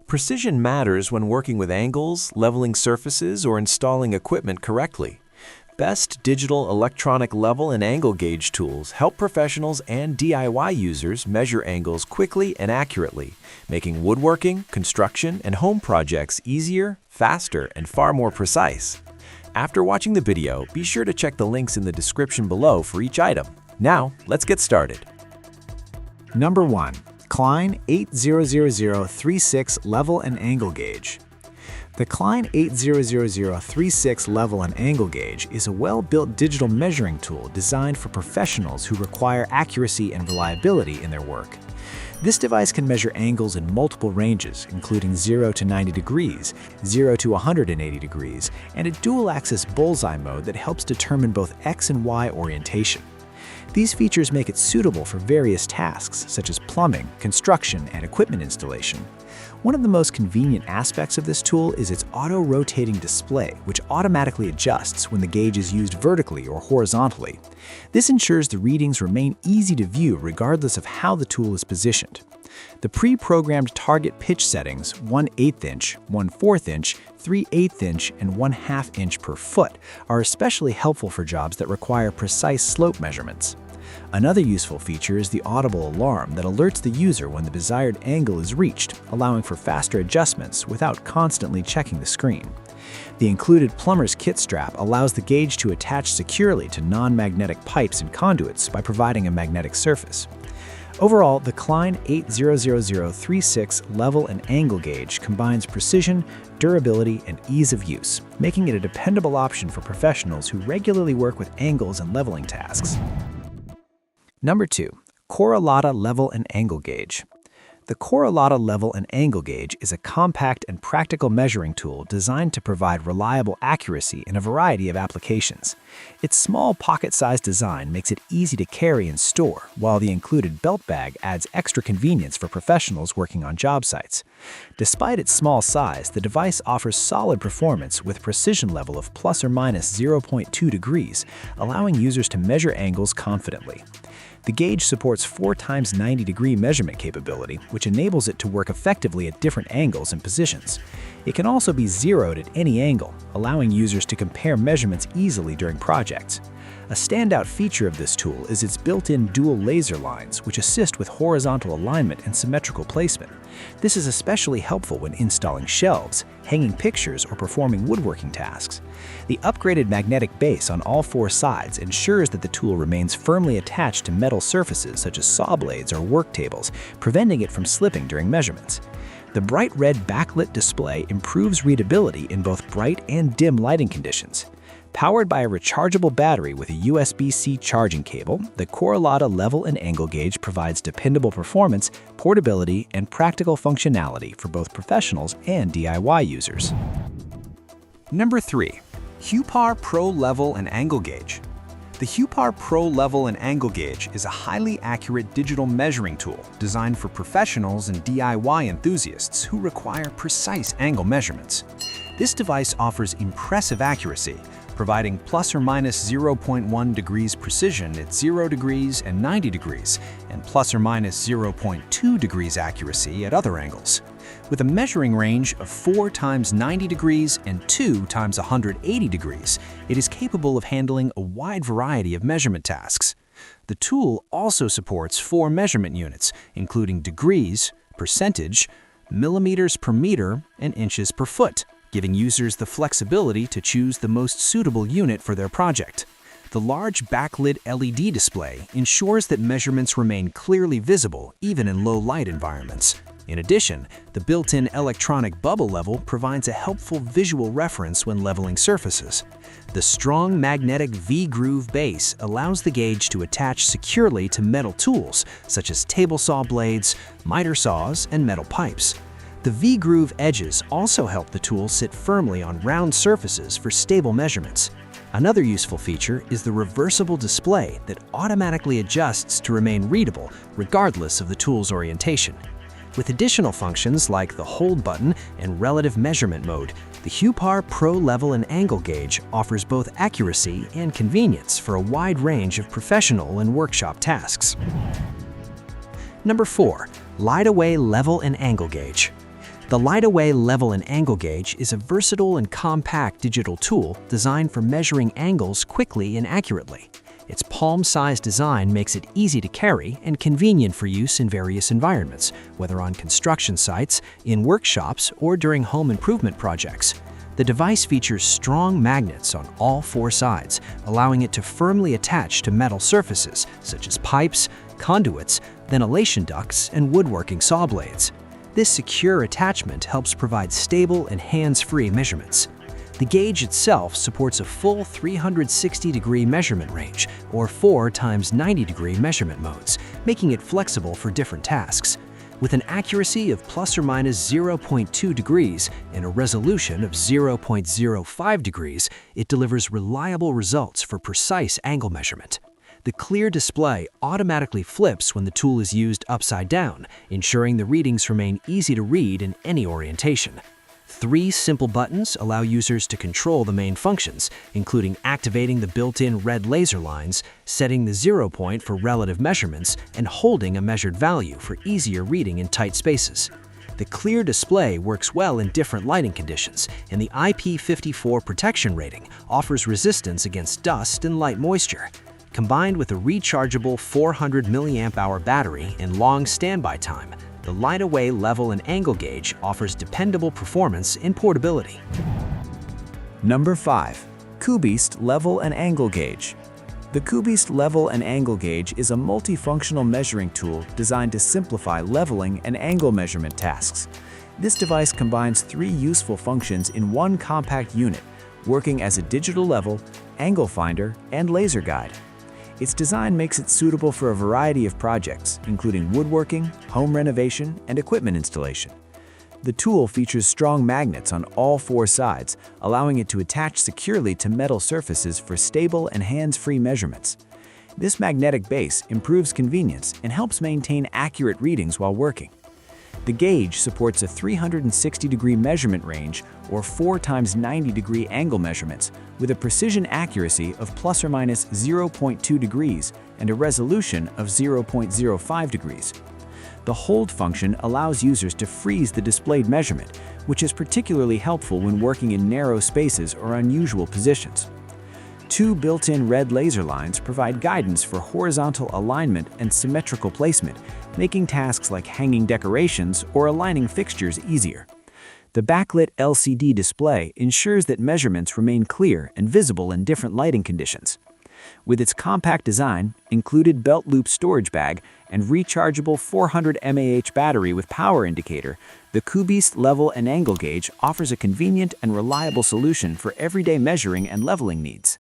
Precision matters when working with angles, leveling surfaces, or installing equipment correctly. Best digital electronic level and angle gauge tools help professionals and DIY users measure angles quickly and accurately, making woodworking, construction, and home projects easier, faster, and far more precise. After watching the video, be sure to check the links in the description below for each item. Now, let's get started. Number 1. Klein 80036 Level and Angle Gauge. The Klein 80036 Level and Angle Gauge is a well-built digital measuring tool designed for professionals who require accuracy and reliability in their work. This device can measure angles in multiple ranges, including 0 to 90 degrees, 0 to 180 degrees, and a dual-axis bullseye mode that helps determine both X and Y orientation. These features make it suitable for various tasks, such as plumbing, construction, and equipment installation. One of the most convenient aspects of this tool is its auto-rotating display, which automatically adjusts when the gauge is used vertically or horizontally. This ensures the readings remain easy to view regardless of how the tool is positioned. The pre-programmed target pitch settings, 1/8 inch, 1/4 inch, 3/8 inch, and 1/2 inch per foot, are especially helpful for jobs that require precise slope measurements. Another useful feature is the audible alarm that alerts the user when the desired angle is reached, allowing for faster adjustments without constantly checking the screen. The included plumber's kit strap allows the gauge to attach securely to non-magnetic pipes and conduits by providing a magnetic surface. Overall, the Klein 80036 Level and Angle Gauge combines precision, durability, and ease of use, making it a dependable option for professionals who regularly work with angles and leveling tasks. Number 2. COROLLATA Level and Angle Gauge. The COROLLATA Level and Angle Gauge is a compact and practical measuring tool designed to provide reliable accuracy in a variety of applications. Its small pocket-sized design makes it easy to carry and store, while the included belt bag adds extra convenience for professionals working on job sites. Despite its small size, the device offers solid performance with a precision level of plus or minus 0.2 degrees, allowing users to measure angles confidently. The gauge supports 4x 90-degree measurement capability, which enables it to work effectively at different angles and positions. It can also be zeroed at any angle, allowing users to compare measurements easily during projects. A standout feature of this tool is its built-in dual laser lines, which assist with horizontal alignment and symmetrical placement. This is especially helpful when installing shelves, hanging pictures, or performing woodworking tasks. The upgraded magnetic base on all 4 sides ensures that the tool remains firmly attached to metal surfaces such as saw blades or work tables, preventing it from slipping during measurements. The bright red backlit display improves readability in both bright and dim lighting conditions. Powered by a rechargeable battery with a USB-C charging cable, the COROLLATA Level and Angle Gauge provides dependable performance, portability, and practical functionality for both professionals and DIY users. Number 3. Huepar Pro Level and Angle Gauge. The Huepar Pro Level and Angle Gauge is a highly accurate digital measuring tool designed for professionals and DIY enthusiasts who require precise angle measurements. This device offers impressive accuracy, providing plus or minus 0.1 degrees precision at 0 degrees and 90 degrees, and plus or minus 0.2 degrees accuracy at other angles. With a measuring range of 4x 90 degrees and 2x 180 degrees, it is capable of handling a wide variety of measurement tasks. The tool also supports 4 measurement units, including degrees, percentage, millimeters per meter, and inches per foot, giving users the flexibility to choose the most suitable unit for their project. The large backlit LED display ensures that measurements remain clearly visible even in low light environments. In addition, the built-in electronic bubble level provides a helpful visual reference when leveling surfaces. The strong magnetic V-groove base allows the gauge to attach securely to metal tools such as table saw blades, miter saws, and metal pipes. The V-groove edges also help the tool sit firmly on round surfaces for stable measurements. Another useful feature is the reversible display that automatically adjusts to remain readable regardless of the tool's orientation. With additional functions like the hold button and relative measurement mode, the Huepar Pro Level and Angle Gauge offers both accuracy and convenience for a wide range of professional and workshop tasks. Number 4. Laidawei Level and Angle Gauge. The Laidawei level and angle gauge is a versatile and compact digital tool designed for measuring angles quickly and accurately. Its palm-sized design makes it easy to carry and convenient for use in various environments, whether on construction sites, in workshops, or during home improvement projects. The device features strong magnets on all four sides, allowing it to firmly attach to metal surfaces such as pipes, conduits, ventilation ducts, and woodworking saw blades. This secure attachment helps provide stable and hands-free measurements. The gauge itself supports a full 360-degree measurement range, or 4 times 90-degree measurement modes, making it flexible for different tasks. With an accuracy of plus or minus 0.2 degrees and a resolution of 0.05 degrees, it delivers reliable results for precise angle measurement. The clear display automatically flips when the tool is used upside down, ensuring the readings remain easy to read in any orientation. 3 simple buttons allow users to control the main functions, including activating the built-in red laser lines, setting the 0 point for relative measurements, and holding a measured value for easier reading in tight spaces. The clear display works well in different lighting conditions, and the IP54 protection rating offers resistance against dust and light moisture. Combined with a rechargeable 400 mAh battery and long standby time, the Laidawei level and angle gauge offers dependable performance and portability. Number 5. Coobeast level and angle gauge. The Coobeast level and angle gauge is a multifunctional measuring tool designed to simplify leveling and angle measurement tasks. This device combines 3 useful functions in one compact unit, working as a digital level, angle finder, and laser guide. Its design makes it suitable for a variety of projects, including woodworking, home renovation, and equipment installation. The tool features strong magnets on all 4 sides, allowing it to attach securely to metal surfaces for stable and hands-free measurements. This magnetic base improves convenience and helps maintain accurate readings while working. The gauge supports a 360-degree measurement range, or 4 times 90-degree angle measurements, with a precision accuracy of plus or minus 0.2 degrees and a resolution of 0.05 degrees. The hold function allows users to freeze the displayed measurement, which is particularly helpful when working in narrow spaces or unusual positions. 2 built-in red laser lines provide guidance for horizontal alignment and symmetrical placement, making tasks like hanging decorations or aligning fixtures easier. The backlit LCD display ensures that measurements remain clear and visible in different lighting conditions. With its compact design, included belt loop storage bag, and rechargeable 400 mAh battery with power indicator, the Coobeast level and angle gauge offers a convenient and reliable solution for everyday measuring and leveling needs.